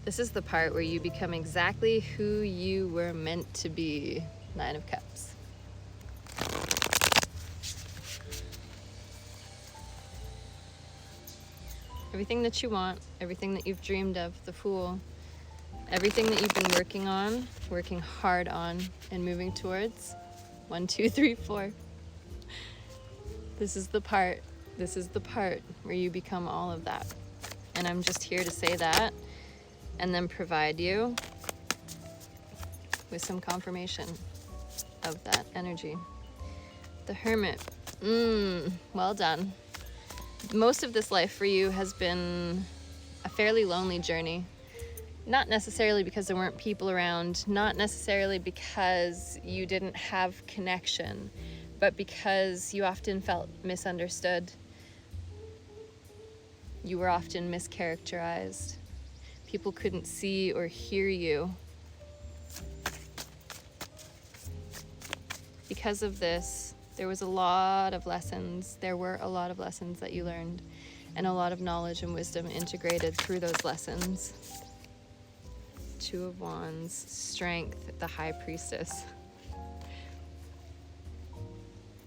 This is the part where you become exactly who you were meant to be. Nine of Cups. Everything that you want, everything that you've dreamed of, the Fool, everything that you've been working on, working hard on, and moving towards. 1, 2, 3, 4. This is the part where you become all of that. And I'm just here to say that and then provide you with some confirmation of that energy. The Hermit. Well done. Most of this life for you has been a fairly lonely journey. Not necessarily because there weren't people around, not necessarily because you didn't have connection, but because you often felt misunderstood. You were often mischaracterized. People couldn't see or hear you. Because of this, there were a lot of lessons that you learned, and a lot of knowledge and wisdom integrated through those lessons. 2 of Wands, Strength, the High Priestess.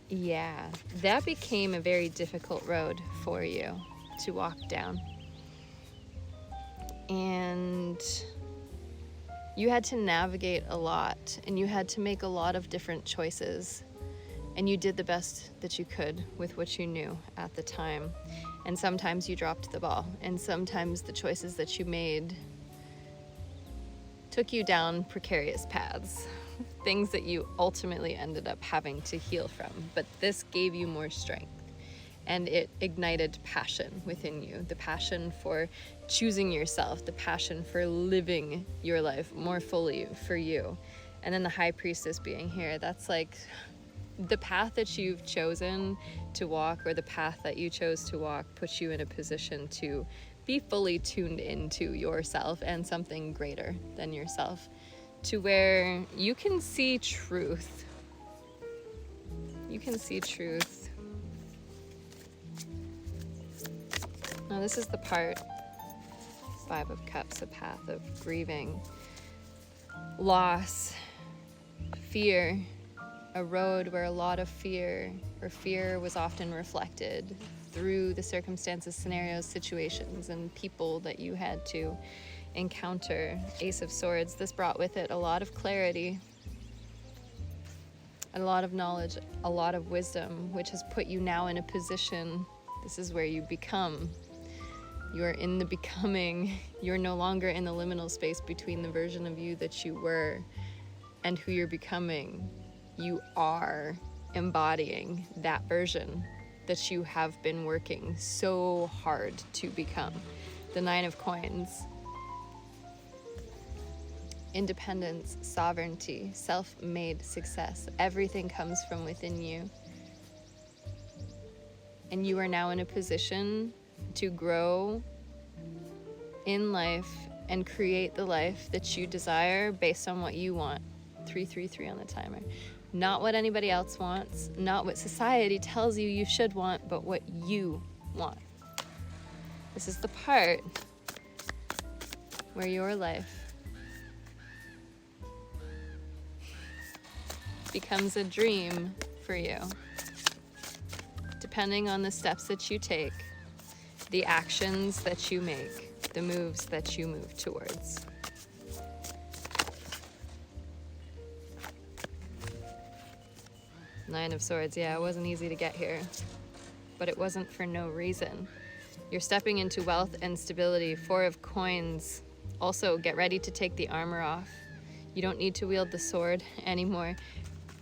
Yeah, that became a very difficult road for you to walk down. And you had to navigate a lot, and you had to make a lot of different choices. And you did the best that you could with what you knew at the time. And sometimes you dropped the ball, and sometimes the choices that you made took you down precarious paths, things that you ultimately ended up having to heal from. But this gave you more strength, and it ignited passion within you, the passion for choosing yourself, the passion for living your life more fully for you. And then the High Priestess being here, that's like the path that you've chosen to walk, or the path that you chose to walk, puts you in a position to be fully tuned into yourself and something greater than yourself, to where you can see truth. You can see truth. Now this is the part, 5 of Cups, a path of grieving, loss, fear, a road where a lot of fear was often reflected through the circumstances, scenarios, situations, and people that you had to encounter. Ace of Swords, this brought with it a lot of clarity, a lot of knowledge, a lot of wisdom, which has put you now in a position, this is where you become. You're in the becoming. You're no longer in the liminal space between the version of you that you were and who you're becoming. You are embodying that version that you have been working so hard to become. The 9 of Coins. Independence, sovereignty, self-made success. Everything comes from within you. And you are now in a position to grow in life and create the life that you desire based on what you want. 333 on the timer. Not what anybody else wants, not what society tells you you should want, but what you want. This is the part where your life becomes a dream for you, depending on the steps that you take, the actions that you make, the moves that you move towards. Nine of Swords, yeah, it wasn't easy to get here, but it wasn't for no reason. You're stepping into wealth and stability. 4 of Coins, also get ready to take the armor off. You don't need to wield the sword anymore.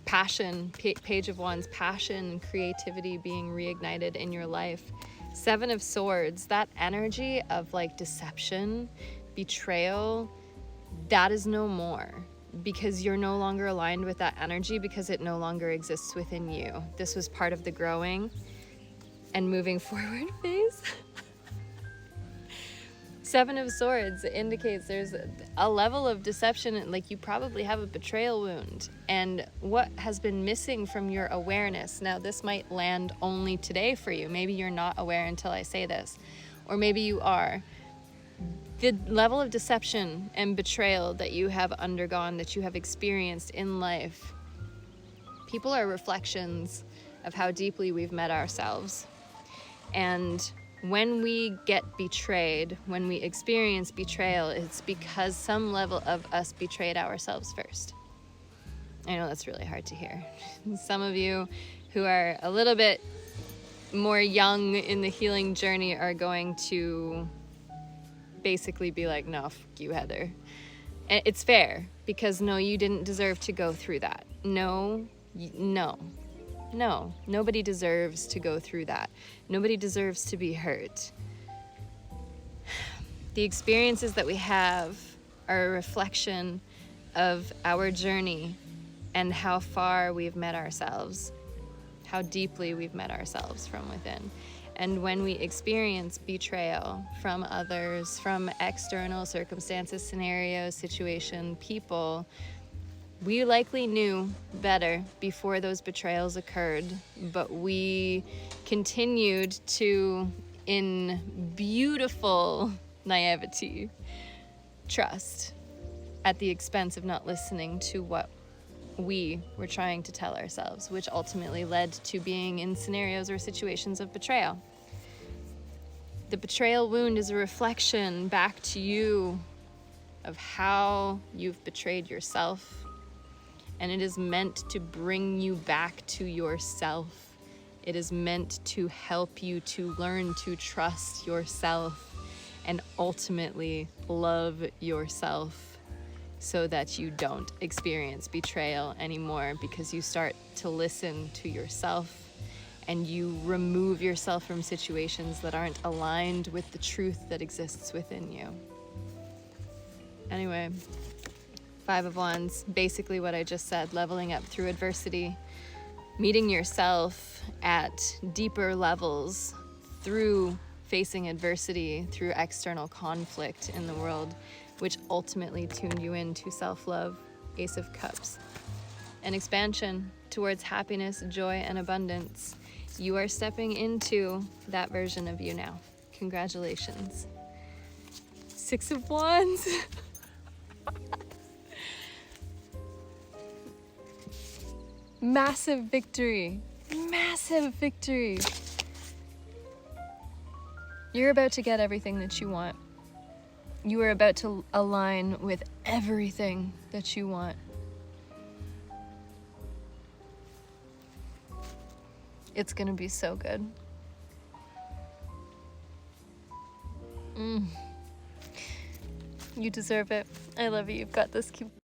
Passion, Page of Wands, passion and creativity being reignited in your life. 7 of Swords, that energy of like deception, betrayal, that is no more. Because you're no longer aligned with that energy, because it no longer exists within you. This was part of the growing and moving forward phase. 7 of Swords indicates there's a level of deception, like you probably have a betrayal wound, and what has been missing from your awareness. Now this might land only today for you. Maybe you're not aware until I say this, or maybe you are. The level of deception and betrayal that you have undergone, that you have experienced in life, people are reflections of how deeply we've met ourselves. And when we get betrayed, when we experience betrayal, it's because some level of us betrayed ourselves first. I know that's really hard to hear. Some of you who are a little bit more young in the healing journey are going to basically be like, no, fuck you, Heather. And it's fair, because no, you didn't deserve to go through that. No, nobody deserves to go through that. Nobody deserves to be hurt. The experiences that we have are a reflection of our journey and how far we've met ourselves, how deeply we've met ourselves from within. And when we experience betrayal from others, from external circumstances, scenarios, situation, people, we likely knew better before those betrayals occurred, but we continued to, in beautiful naivety, trust at the expense of not listening to what we were trying to tell ourselves, which ultimately led to being in scenarios or situations of betrayal. The betrayal wound is a reflection back to you of how you've betrayed yourself, and it is meant to bring you back to yourself. It is meant to help you to learn to trust yourself and ultimately love yourself, so that you don't experience betrayal anymore, because you start to listen to yourself and you remove yourself from situations that aren't aligned with the truth that exists within you. Anyway, Five of Wands, basically what I just said, leveling up through adversity, meeting yourself at deeper levels through facing adversity, through external conflict in the world, which ultimately tuned you into self-love. Ace of Cups. An expansion towards happiness, joy, and abundance. You are stepping into that version of you now. Congratulations. Six of Wands. Massive victory. Massive victory. You're about to get everything that you want. You are about to align with everything that you want. It's gonna be so good. You deserve it. I love you. You've got this. Keep